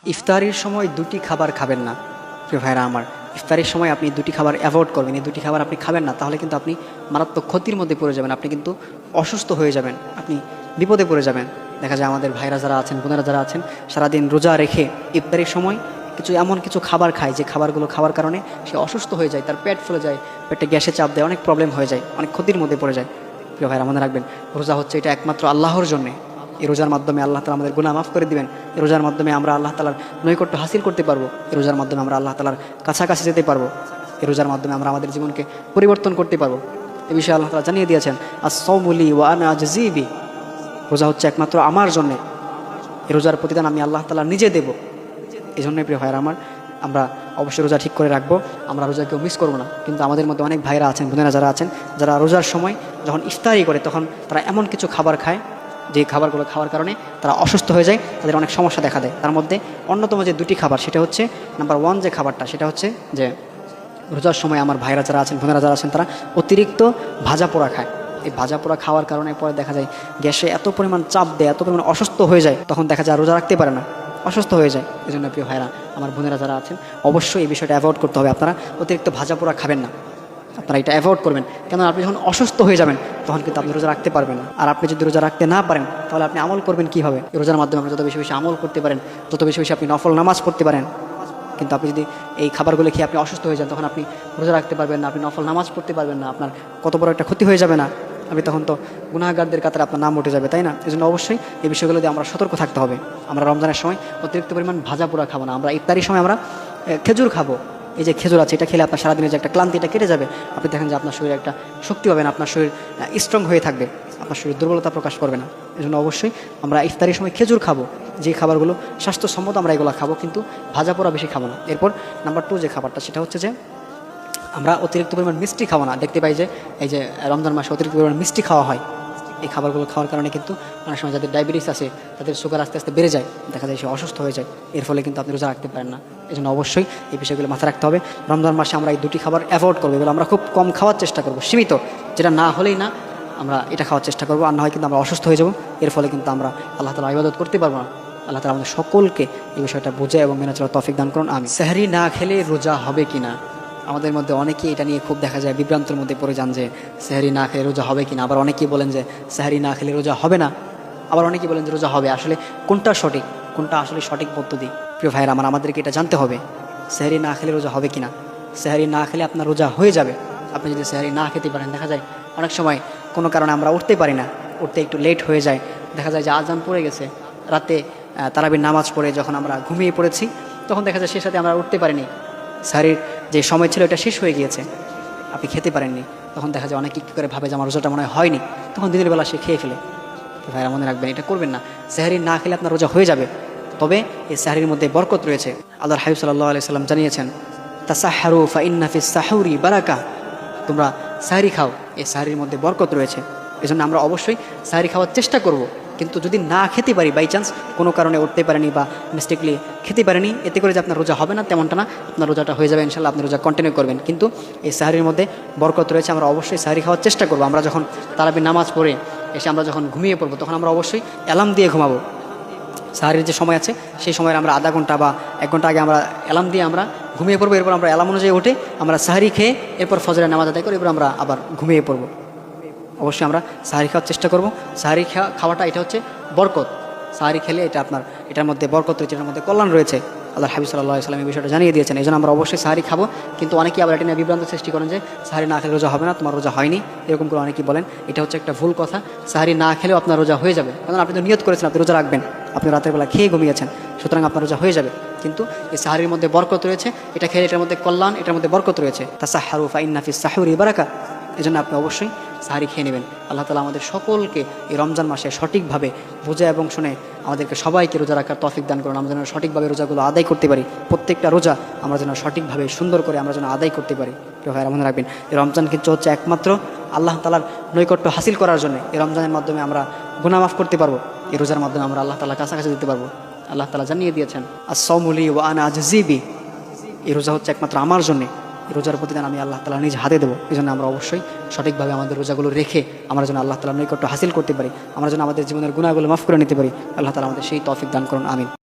ইফতারির সময় দুটি খাবার খাবেন না। প্রিয় ভাইরা আমার, ইফতারির সময় আপনি দুটি খাবার অ্যাভয়েড করবেন। এই দুটি খাবার আপনি খাবেন না, তাহলে কিন্তু আপনি মারাত্মক ক্ষতির মধ্যে পড়ে যাবেন। আপনি কিন্তু অসুস্থ হয়ে যাবেন, আপনি বিপদে পড়ে যাবেন। দেখা যায় আমাদের ভাইরা যারা আছেন, বোনেরা যারা আছেন, সারাদিন রোজা রেখে ইফতারির সময় এমন কিছু খাবার খায় যে খাবারগুলো খাওয়ার কারণে সে অসুস্থ হয়ে যায়, তার পেট ফুলে যায়, পেটে গ্যাসে চাপ দেয়, অনেক প্রবলেম হয়ে যায়, অনেক ক্ষতির মধ্যে পড়ে যায়। প্রিয় ভাইরা, মনে রাখবেন, রোজা হচ্ছে এটা একমাত্র আল্লাহর জন্যে। এই রোজার মাধ্যমে আল্লাহ তাআলা আমাদের গুনাহ মাফ করে দিবেন। এই রোজার মাধ্যমে আমরা আল্লাহ তাআলার নৈকট্য হাসিল করতে পারবো। এই রোজার মাধ্যমে আমরা আল্লাহ তাআলার কাছাকাছি যেতে পারবো। এই রোজার মাধ্যমে আমরা আমাদের জীবনকে পরিবর্তন করতে পারবো। এই বিষয়ে আল্লাহ তাআলা জানিয়ে দিয়েছেন, আস-সাওমু লি ওয়া আনা আজজি বি। রোজা হচ্ছে একমাত্র আমার জন্যে। এই রোজার প্রতিদান আমি আল্লাহ তাআলা নিজে দেব। এই জন্যই প্রিয় ভাইরা আমার, আমরা অবশ্যই রোজা ঠিক করে রাখবো। আমরা রোজা কেউ মিস করবো না। কিন্তু আমাদের মধ্যে অনেক ভাইরা আছেন, বোনেরা যারা আছেন, যারা রোজার সময় যখন ইফতারি করে তখন তারা এমন কিছু খাবার খায় যে খাবারগুলো খাওয়ার কারণে তারা অসুস্থ হয়ে যায়, তাদের অনেক সমস্যা দেখা দেয়। তার মধ্যে অন্যতম যে দুটি খাবার, সেটা হচ্ছে নাম্বার 1 যে খাবারটা, সেটা হচ্ছে যে রোজার সময় আমার ভাইরা যারা আছেন, বোনেরা যারা আছেন, তারা অতিরিক্ত ভাজা পোড়া খায়। এই ভাজা পোড়া খাওয়ার কারণে পরে দেখা যায় গ্যাসে এত পরিমাণ চাপ দেয়, এত পরিমাণ অসুস্থ হয়ে যায়, তখন দেখা যায় রোজা রাখতে পারে না, অসুস্থ হয়ে যায়। এই জন্য প্রিয় ভাইরা আমার, বোনেরা যারা আছেন, অবশ্যই এই বিষয়টা অ্যাভয়েড করতে হবে। আপনারা অতিরিক্ত ভাজা পোড়া খাবেন না, আপনারা এটা অ্যাভয়েড করবেন। কেন, আপনি যখন অসুস্থ হয়ে যাবেন তখন কিন্তু আপনি রোজা রাখতে পারবেন না। আর আপনি যদি রোজা রাখতে না পারেন, তাহলে আপনি আমল করবেন কীভাবে? রোজার মাধ্যমে আপনি যত বেশি বেশি আমল করতে পারেন, যত বেশি বেশি আপনি নফল নামাজ পড়তে পারেন। কিন্তু আপনি যদি এই খাবারগুলো খেয়ে আপনি অসুস্থ হয়ে যান, তখন আপনি রোজা রাখতে পারবেন না, আপনি নফল নামাজ পড়তে পারবেন না, আপনার কত বড় একটা ক্ষতি হয়ে যাবে না? আপনি তখন তো গুনাহগারদের কাতারে আপনার নাম উঠে যাবে, তাই না? এই জন্য অবশ্যই এই বিষয়গুলো দিয়ে আমরা সতর্ক থাকতে হবে। আমরা রমজানের সময় অতিরিক্ত পরিমাণ ভাজা পোড়া খাবো না। আমরা ইফতারির সময় আমরা খেজুর খাবো। এই যে খেজুর আছে, এটা খেলে আপনার সারাদিনের যে একটা ক্লান্তি, এটা কেটে যাবে। আপনি দেখেন যে আপনার শরীরে একটা শক্তি পাবেন, আপনার শরীর স্ট্রং হয়ে থাকবে, আপনার শরীর দুর্বলতা প্রকাশ করবে না। এই জন্য অবশ্যই আমরা ইফতারির সময় খেজুর খাবো। যে খাবারগুলো স্বাস্থ্যসম্মত আমরা এগুলো খাবো, কিন্তু ভাজা পোড়া বেশি খাবো না। এরপর নাম্বার 2 যে খাবারটা, সেটা হচ্ছে যে আমরা অতিরিক্ত পরিমাণ মিষ্টি খাবো না। দেখতে পাই যে এই যে রমজান মাসে অতিরিক্ত পরিমাণ মিষ্টি খাওয়া হয়। এই খাবারগুলো খাওয়ার কারণে কিন্তু অনেক সময় যাদের ডায়াবেটিস আছে, তাদের সুগার আস্তে আস্তে বেড়ে যায়, দেখা যায় সে অসুস্থ হয়ে যায়। এর ফলে কিন্তু আপনি রোজা রাখতে পারেন না। এই জন্য অবশ্যই এই বিষয়গুলো মাথায় রাখতে হবে। রমজান মাসে আমরা এই দুটি খাবার অ্যাভয়েড করবো, এগুলো আমরা খুব কম খাওয়ার চেষ্টা করবো, সীমিত, যেটা না হলেই না আমরা এটা খাওয়ার চেষ্টা করবো। আর না হয় কিন্তু আমরা অসুস্থ হয়ে যাবো। এর ফলে কিন্তু আমরা আল্লাহ তাআলা ইবাদত করতে পারবো না। আল্লাহ তাআলা আমাদের সকলকে এই বিষয়টা বুঝে এবং মেনে চলার তৌফিক দান করুন, আমিন। সেহরি না খেলে রোজা হবে কিনা, আমাদের মধ্যে অনেকেই এটা নিয়ে খুব দেখা যায় বিভ্রান্তের মধ্যে পড়ে যান যে সেহরি না খেলে রোজা হবে কিনা। আবার অনেকেই বলেন যে সেহরি না খেলে রোজা হবে না, আবার অনেকেই বলেন যে রোজা হবে। আসলে কোনটা সঠিক, কোনটা আসলে সঠিক পদ্ধতি? প্রিয় ভাইরা আমার, আমাদেরকে এটা জানতে হবে, সেহরি না খেলে রোজা হবে কিনা। সেহরি না খেলে আপনার রোজা হয়ে যাবে। আপনি যদি সেহরি না খেতে পারেন, দেখা যায় অনেক সময় কোনো কারণে আমরা উঠতে পারি না, উঠতে একটু লেট হয়ে যায়, দেখা যায় যে আজান পড়ে গেছে, রাতে তারাবির নামাজ পড়ে যখন আমরা ঘুমিয়ে পড়েছি, তখন দেখা যায় সে সাথে আমরা উঠতে পারিনি, সেহরির যে সময় ছিল এটা শেষ হয়ে গিয়েছে, আপনি খেতে পারেননি। তখন দেখা যায় অনেকে কী করে ভাবে যে আমার রোজাটা মনে হয়নি, তখন দিনের বেলা সে খেয়ে ফেলে। ভাইরা মনে রাখবেন, এটা করবেন না। সেহরি না খেলে আপনার রোজা হয়ে যাবে, তবে এই সেহরির মধ্যে বরকত রয়েছে। আল্লাহর হাবিব সাল্লাল্লাহু আলাইহি সাল্লাম জানিয়েছেন, তাসাহহারু ফা ইন্না ফিস সাহুরি বারাকা। তোমরা সেহরি খাও, এই সেহরির মধ্যে বরকত রয়েছে। এজন্য আমরা অবশ্যই সেহরি খাওয়ার চেষ্টা করব। কিন্তু যদি না খেতে পারি, বাই চান্স কোনো কারণে উঠতে পারেনি বা মিস্টেকলি খেতে পারেনি, এতে করে যে আপনার রোজা হবে না তেমনটা না, আপনার রোজাটা হয়ে যাবে ইনশাআল্লাহ। আপনি রোজা কন্টিনিউ করবেন, কিন্তু এই সেহরির মধ্যে বরকত রয়েছে। আমরা অবশ্যই সেহরি খাওয়ার চেষ্টা করব। আমরা যখন তারাবির নামাজ পড়ে এসে আমরা যখন ঘুমিয়ে পড়বো, তখন আমরা অবশ্যই অ্যালার্ম দিয়ে ঘুমাবো। সেহরির যে সময় আছে, সেই সময় আমরা আধা ঘন্টা বা 1 ঘন্টা আগে আমরা অ্যালার্ম দিয়ে আমরা ঘুমিয়ে পড়বো। এরপর আমরা অ্যালার্ম অনুযায়ী উঠে আমরা সেহরি খেয়ে এরপর ফজরের নামাজ আদায় করে এরপর আমরা আবার ঘুমিয়ে পড়বো। অবশ্যই আমরা সেহরি খাওয়ার চেষ্টা করব। সেহরি খাওয়াটা এটা হচ্ছে বরকত। সেহরি খেলে এটা আপনার, এটার মধ্যে বরকত রয়েছে, এটার মধ্যে কল্যাণ রয়েছে। আল্লাহর হাবিব সাল্লাল্লাহু আলাইহি সাল্লাম এই বিষয়টা জানিয়ে দিয়েছেন। এই জন্য আমরা অবশ্যই সেহরি খাবো। কিন্তু অনেকেই আবার এটা নিয়ে বিভ্রান্ত সৃষ্টি করেন যে সেহরি না খেলে রোজা হবে না, তোমার রোজা হয়নি, এরকম করে অনেকেই বলেন। এটা হচ্ছে একটা ভুল কথা। সেহরি না খেলেও আপনার রোজা হয়ে যাবে, কারণ আপনি তো নিয়ত করেছেন আপনি রোজা রাখবেন, আপনি রাতের বেলা খেয়ে ঘুমিয়েছেন, সুতরাং আপনার রোজা হয়ে যাবে। কিন্তু এই সেহরির মধ্যে বরকত রয়েছে, এটা খেলে এটার মধ্যে কল্যাণ, এটার মধ্যে বরকত রয়েছে। তাসাহহারু ফা ইন্না ফিস সাহুরি বারাকা। এই জন্য আপনি অবশ্যই সেহরি খেয়ে নেবেন। আল্লাহ তাআলা আমাদের সকলকে এই রমজান মাসে সঠিকভাবে বুঝে এবং শুনে আমাদেরকে সবাইকে রোজা রাখার তৌফিক দান করুন। আমরা যেন সঠিকভাবে রোজাগুলো আদায় করতে পারি। প্রত্যেকটা রোজা আমরা যেন সঠিকভাবে সুন্দর করে আমরা যেন আদায় করতে পারি। প্রিয় ভাইরা মনে রাখবেন, এই রমজান কিন্তু হচ্ছে একমাত্র আল্লাহ তাআলার নৈকট্য হাসিল করার জন্য। এই রমজানের মাধ্যমে আমরা গুনাহ মাফ করতে পারবো, এই রোজার মাধ্যমে আমরা আল্লাহ তাআলার কাছাকাছি যেতে পারবো। আল্লাহ তাআলা জানিয়ে দিয়েছেন, আস-সাওমু লি ওয়া আনা আজজি বি। এই রোজা হচ্ছে একমাত্র আমার জন্যে, এই রোজার প্রতিদান আমি আল্লাহ তাআলা নিজ হাতে দেবো। এই জন্য আমরা অবশ্যই সঠিকভাবে আমাদের রোজাগুলো রেখে আমরা যেন আল্লাহ তাআলার নৈকট্য হাসিল করতে পারি, আমরা যেন আমাদের জীবনের গুনাহগুলো মাফ করে নিতে পারি। আল্লাহ তাআলা আমাদের সেই তৌফিক দান করুন, আমিন।